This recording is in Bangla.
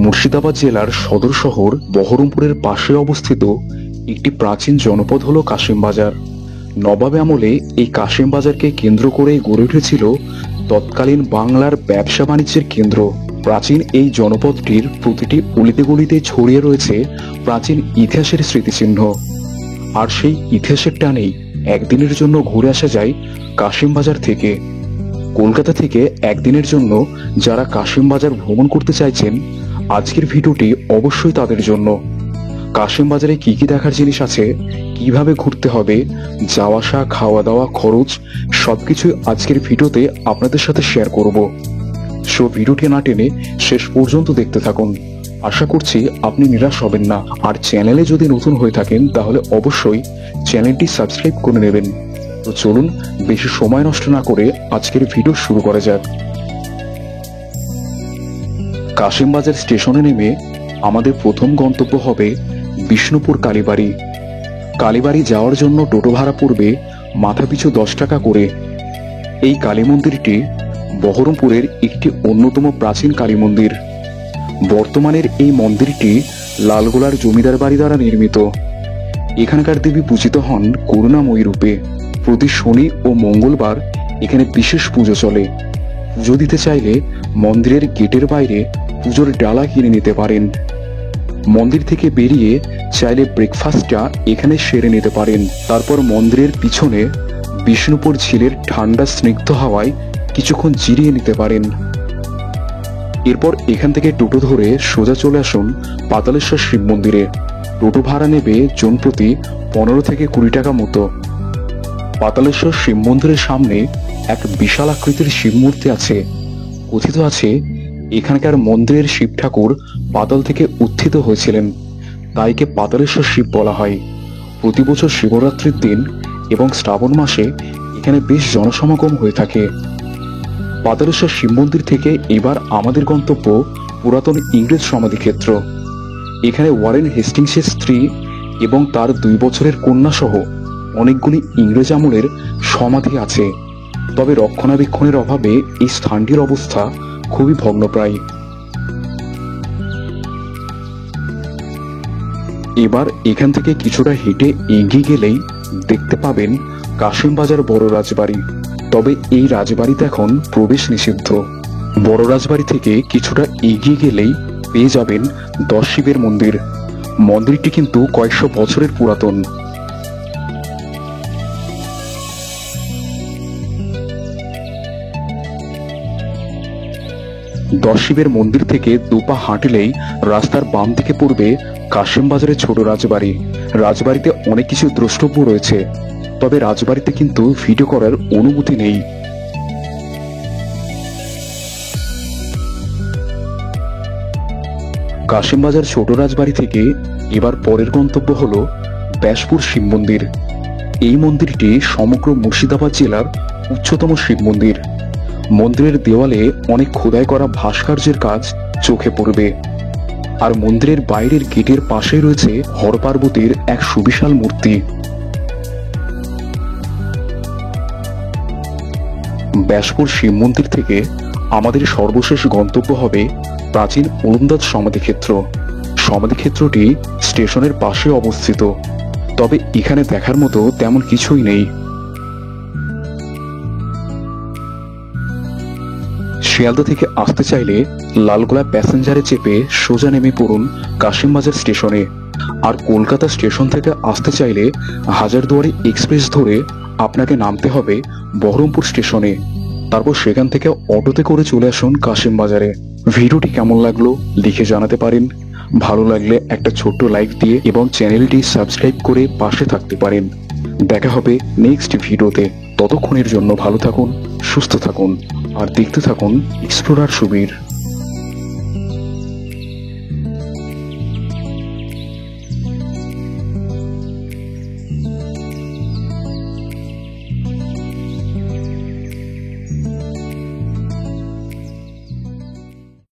মুর্শিদাবাদ জেলার সদর শহর বহরমপুরের পাশে অবস্থিত একটি প্রাচীন জনপদ হল কাশিমবাজার। নবাব আমলে এই কাশিমবাজারকে কেন্দ্র করে গড়ে উঠেছিল তৎকালীন বাংলার ব্যবসা বাণিজ্যের কেন্দ্র। প্রাচীন এই জনপদটির প্রতিটি অলিতে গলিতে ছড়িয়ে রয়েছে প্রাচীন ইতিহাসের স্মৃতিচিহ্ন। আর সেই ইতিহাসের টানেই একদিনের জন্য ঘুরে আসা যায় কাশিমবাজার থেকে। কলকাতা থেকে একদিনের জন্য যারা কাশিমবাজার ভ্রমণ করতে চাইছেন, আজকের ভিডিওটি অবশ্যই তাদের জন্য। কাশিমবাজারে কি কি দেখার জিনিস আছে, কিভাবে ঘুরতে হবে, যাওয়া আসা, খাওয়া দাওয়া, খরচ সবকিছুই আজকের ভিডিওতে আপনাদের সাথে শেয়ার করব। সো ভিডিওটি না টেনে শেষ পর্যন্ত দেখতে থাকুন। আশা করছি আপনি নিরাশ হবেন না। আর চ্যানেলে যদি নতুন হয়ে থাকেন তাহলে অবশ্যই চ্যানেলটি সাবস্ক্রাইব করে নেবেন। তো চলুন বেশি সময় নষ্ট না করে আজকের ভিডিও শুরু করা যাক। কাশিমবাজার স্টেশনে নেমে আমাদের প্রথম গন্তব্য হবে বিষ্ণুপুর কালীবাড়ি। কালীবাড়ি যাওয়ার জন্য টোটো ভাড়া পড়বে মাথাপিছু 10 টাকা করে। এই কালী মন্দিরটি বহরমপুরের একটি অন্যতম প্রাচীন কালী মন্দির। বর্তমানের এই মন্দিরটি লালগোলার জমিদার বাড়ি দ্বারা নির্মিত। এখানকার দেবী পূজিত হন করুণাময়ী রূপে। প্রতি শনি ও মঙ্গলবার এখানে বিশেষ পুজো চলে। পুজো দিতে চাইলে মন্দিরের গেটের বাইরে পুজোর ডালা কিনে নিতে পারেন। মন্দির থেকে বেরিয়ে চাইলে ব্রেকফাস্টটা এখানে সেরে নিতে পারেন। তারপর মন্দিরের পিছনে বিষ্ণুপুর ঝিলের ঠান্ডা স্নিগ্ধ হাওয়ায় কিছুক্ষণ জিরিয়ে নিতে পারেন। এরপর এখান থেকে টোটো ধরে সোজা চলে আসুন পাতালেশ্বর শিব মন্দিরে। টোটো ভাড়া নেবে জন প্রতি 15 থেকে 20 টাকা মতো। পাতালেশ্বর শিব মন্দিরের সামনে এক বিশাল আকৃতির শিব মূর্তি আছে। কথিত আছে এখানকার মন্দিরের শিব ঠাকুর পাতাল থেকে উত্থিত হয়েছিলেন, তাই একে পাতালেশ্বর শিব বলা হয়। প্রতি বছর শিবরাত্রির দিন এবং শ্রাবণ মাসে এখানে বেশ জনসমাগম হয়ে থাকে। পাতালেশ্বর শিব মন্দির থেকে এবার আমাদের গন্তব্য পুরাতন ইংরেজ সমাধিক্ষেত্র। এখানে ওয়ারেন হেস্টিংসের স্ত্রী এবং তার 2 বছরের কন্যা সহ অনেকগুলি ইংরেজ আমলের সমাধি আছে। তবে রক্ষণাবেক্ষণের অভাবে এই স্থানটির অবস্থা খুবই ভগ্নপ্রায়। এবার এখান থেকে কিছুটা হেঁটে এগিয়ে গেলেই দেখতে পাবেন কাশিমবাজার বড় রাজবাড়ি। তবে এই রাজবাড়িতে এখন প্রবেশ নিষিদ্ধ। বড় রাজবাড়ি থেকে কিছুটা এগিয়ে গেলেই পেয়ে যাবেন 10 শিবের মন্দির। মন্দিরটি কিন্তু কয়েকশো বছরের পুরাতন। দশ শিবের মন্দির থেকে 2 পা হাঁটলেই রাস্তার বাম দিকে পড়বে কাশিমবাজারের ছোট রাজবাড়ি। রাজবাড়িতে অনেক কিছু দ্রষ্টব্য রয়েছে, তবে রাজবাড়িতে কিন্তু ভিডিও করার অনুমতি নেই। কাশিমবাজার ছোট রাজবাড়ি থেকে এবার পরের গন্তব্য হল ব্যাসপুর শিব মন্দির। এই মন্দিরটি সমগ্র মুর্শিদাবাদ জেলার উচ্চতম শিব মন্দির। মন্দিরের দেওয়ালে অনেক খোদাই করা ভাস্কর্যের কাজ চোখে পড়বে। আর মন্দিরের বাইরের গেটের পাশেই রয়েছে হর পার্বতীর এক সুবিশাল মূর্তি। ব্যাসপুর শিব মন্দির থেকে আমাদের সর্বশেষ গন্তব্য হবে প্রাচীন ওলন্দাজ সমাধিক্ষেত্র। সমাধিক্ষেত্রটি স্টেশনের পাশে অবস্থিত, তবে এখানে দেখার মতো তেমন কিছুই নেই। শিয়ালদা থেকে আসতে চাইলে লালগোলা প্যাসেঞ্জারে চেপে সোজা নেমে পড়ুন কাশিমবাজার স্টেশনে। আর কলকাতা স্টেশন থেকে আসতে চাইলে হাজারদুয়ারি এক্সপ্রেস ধরে আপনাকে নামতে হবে বহরমপুর স্টেশনে। তারপর সেখান থেকে অটোতে করে চলে আসুন কাশিমবাজারে। ভিডিওটি কেমন লাগলো লিখে জানাতে পারেন। ভালো লাগলে একটা ছোট্ট লাইক দিয়ে এবং চ্যানেলটি সাবস্ক্রাইব করে পাশে থাকতে পারেন। দেখা হবে নেক্সট ভিডিওতে। ততক্ষণের জন্য ভালো থাকুন, সুস্থ থাকুন আর দেখতে থাকুন এক্সপ্লোরার সুবীর।